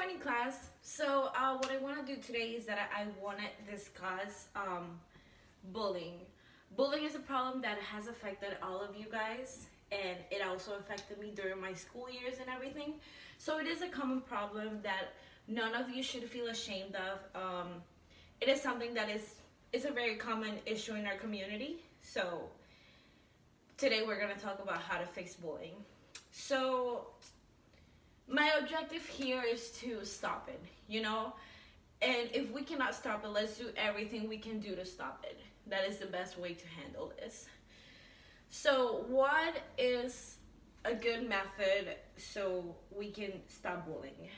morning, class. What I want to do today is that I want to discuss bullying. Bullying is a problem that has affected all of you guys, and it also affected me during my school years and everything. So it is a common problem that none of you should feel ashamed of. It is something that is a very common issue in our community. So today we're going to talk about how to fix bullying. So my objective here is to stop it, and if we cannot stop it, let's do everything we can do to stop it. That is the best way to handle this. So what is a good method so we can stop bullying?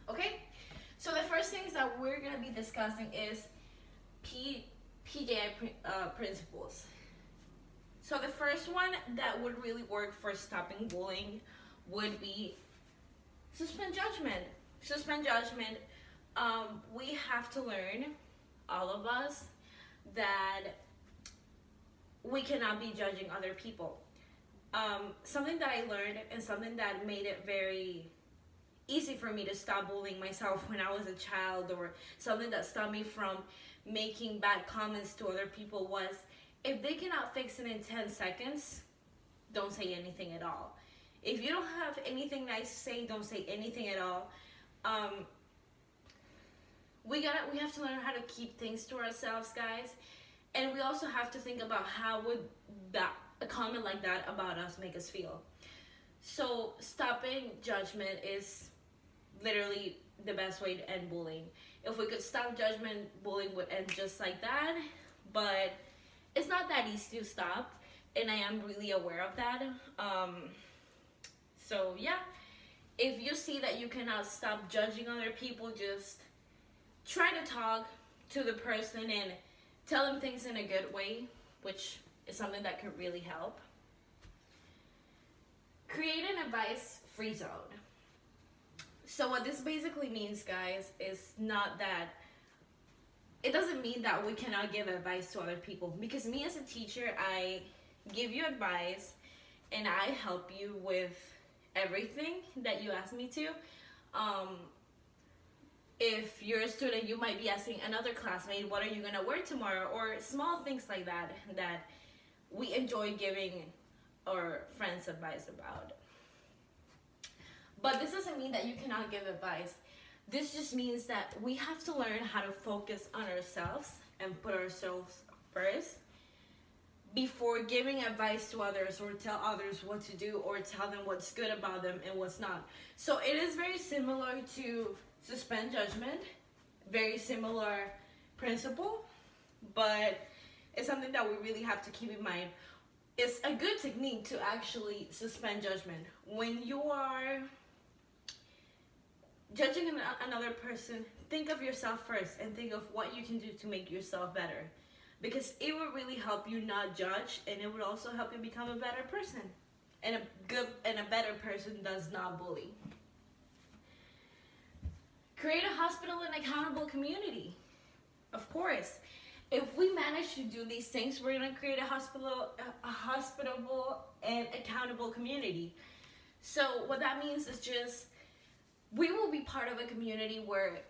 Okay, so the first things that we're going to be discussing is PJI principles. So the first one that would really work for stopping bullying would be suspend judgment. Suspend judgment. We have to learn, all of us, that we cannot be judging other people. Something that I learned and something that made it very easy for me to stop bullying myself when I was a child, or something that stopped me from making bad comments to other people, was if they cannot fix it in 10 seconds, don't say anything at all. If you don't have anything nice to say, don't say anything at all. We have to learn how to keep things to ourselves, guys. And we also have to think about how would a comment like that about us make us feel. So stopping judgment is literally the best way to end bullying. If we could stop judgment, bullying would end just like that. But it's not that easy to stop, and I am really aware of that. So yeah, if you see that you cannot stop judging other people, just try to talk to the person and tell them things in a good way, which is something that could really help. Create an advice-free zone. So what this basically means, guys, is not that it doesn't mean that we cannot give advice to other people, because me as a teacher, I give you advice and I help you with everything that you ask me to. If you're a student, you might be asking another classmate, what are you going to wear tomorrow? Or small things like that we enjoy giving our friends advice about. But this doesn't mean that you cannot give advice. This just means that we have to learn how to focus on ourselves and put ourselves first before giving advice to others, or tell others what to do, or tell them what's good about them and what's not. So it is very similar to suspend judgment, very similar principle, but it's something that we really have to keep in mind. It's a good technique to actually suspend judgment. When you are judging another person, think of yourself first and think of what you can do to make yourself better, because it will really help you not judge, and it would also help you become a better person. And a better person does not bully. Create a hospitable and accountable community. Of course, if we manage to do these things, we're going to create a hospitable and accountable community. So what that means is just, we will be part of a community where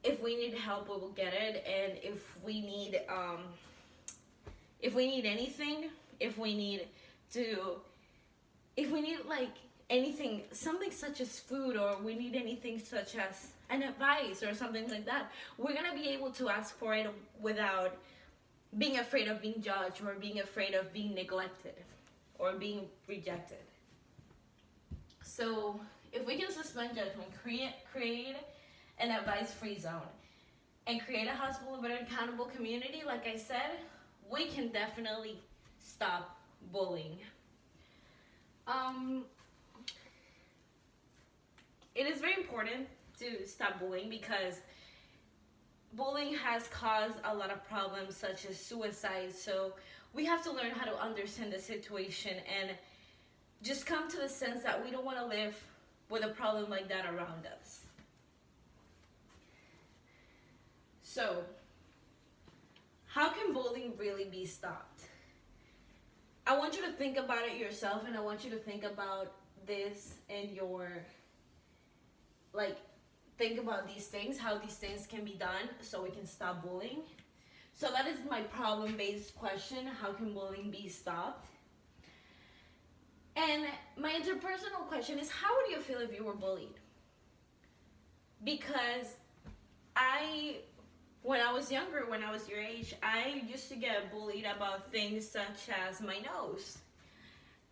if we need help, we will get it. And if we need anything, if we need like anything, something such as food, or we need anything such as an advice or something like that, we're gonna be able to ask for it without being afraid of being judged, or being afraid of being neglected or being rejected. So if we can suspend judgment, create an advice-free zone, and create a hospitable but accountable community, like I said, we can definitely stop bullying. It is very important to stop bullying, because bullying has caused a lot of problems such as suicide. So we have to learn how to understand the situation and just come to the sense that we don't want to live with a problem like that around us. So how can bullying really be stopped? I want you to think about it yourself, and I want you to think about this in like think about these things, how these things can be done so we can stop bullying. So that is my problem-based question. How can bullying be stopped? And my interpersonal question is, how would you feel if you were bullied? Because when I was younger, when I was your age, I used to get bullied about things such as my nose.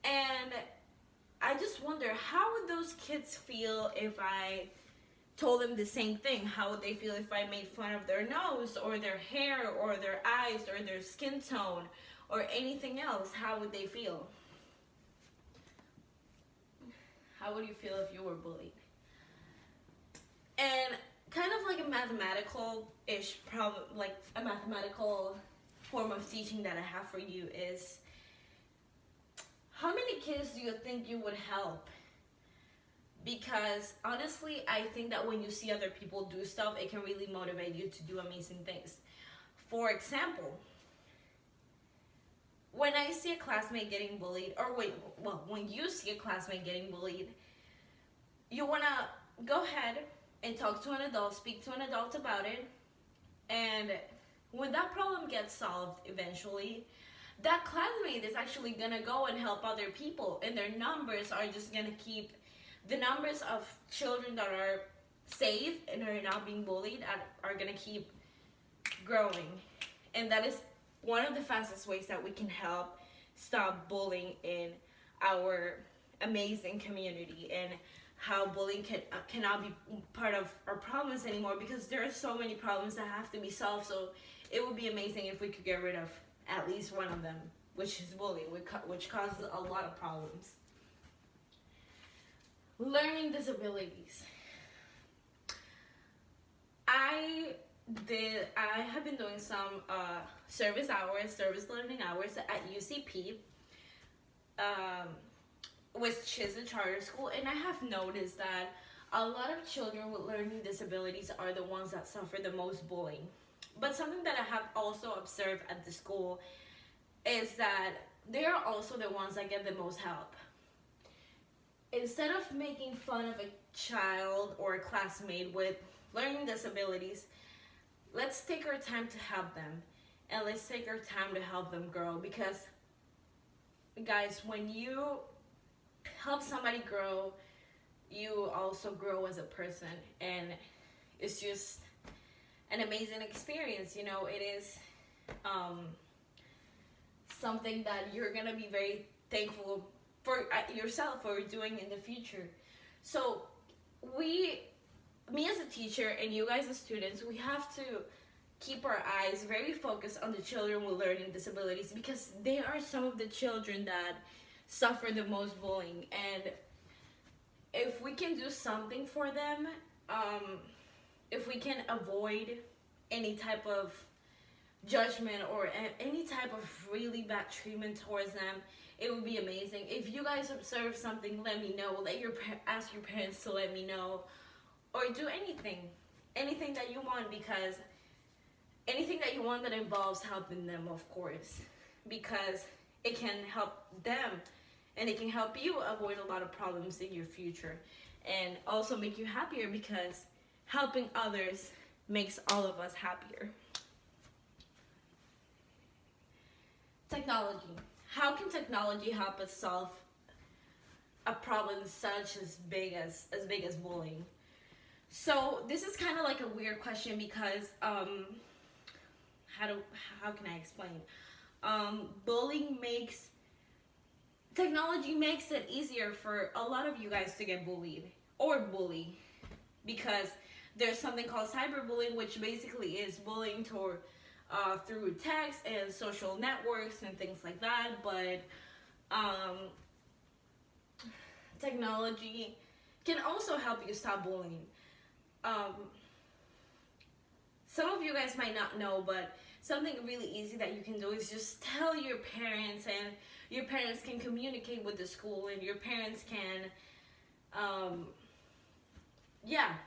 And I just wonder, how would those kids feel if I told them the same thing? How would they feel if I made fun of their nose or their hair or their eyes or their skin tone or anything else? How would they feel? How would you feel if you were bullied? And kind of like a mathematical-ish problem, like a mathematical form of teaching that I have for you is, how many kids do you think you would help? Because honestly, I think that when you see other people do stuff, it can really motivate you to do amazing things. For example, when I see a classmate getting bullied, when you see a classmate getting bullied, you want to go ahead and talk to an adult, speak to an adult about it, and when that problem gets solved eventually, that classmate is actually going to go and help other people, and their numbers are just going to keep, the numbers of children that are safe and are not being bullied are going to keep growing. And that is one of the fastest ways that we can help stop bullying in our amazing community, and how bullying cannot be part of our problems anymore, because there are so many problems that have to be solved. So it would be amazing if we could get rid of at least one of them, which is bullying, which causes a lot of problems. Learning disabilities. I have been doing some service learning hours at UCP, which is a charter school, and I have noticed that a lot of children with learning disabilities are the ones that suffer the most bullying. But something that I have also observed at the school is that they are also the ones that get the most help. Instead of making fun of a child or a classmate with learning disabilities, let's take our time to help them, and let's take our time to help them grow. Because guys, when you help somebody grow, you also grow as a person, and it's just an amazing experience. You know, it is something that you're gonna be very thankful for yourself for doing in the future. So me as a teacher and you guys as students, we have to keep our eyes very focused on the children with learning disabilities, because they are some of the children that suffer the most bullying. And if we can do something for them, if we can avoid any type of judgment or any type of really bad treatment towards them, it would be amazing. If you guys observe something, let me know. Ask your parents to let me know, or do anything that you want, because anything that you want that involves helping them, of course, because it can help them and it can help you avoid a lot of problems in your future, and also make you happier, because helping others makes all of us happier. Technology. How can technology help us solve a problem such as big as bullying? So this is kind of like a weird question, because how can I explain? Technology makes it easier for a lot of you guys to get bullied or bully, because there's something called cyberbullying, which basically is bullying through text and social networks and things like that. But technology can also help you stop bullying. Some of you guys might not know, but something really easy that you can do is just tell your parents, and your parents can communicate with the school, and your parents can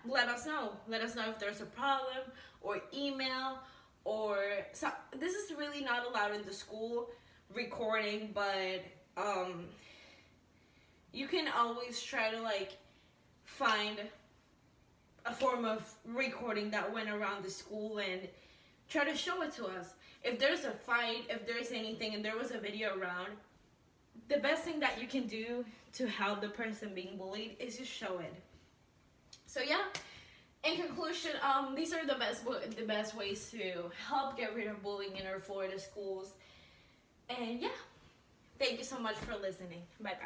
let us know if there's a problem, or email, or so. This is really not allowed in the school recording, but you can always try to find a form of recording that went around the school and try to show it to us. If there's a fight, if there's anything, and there was a video around, the best thing that you can do to help the person being bullied is just show it. So yeah, in conclusion, these are the best ways to help get rid of bullying in our Florida schools. And yeah, thank you so much for listening. Bye bye.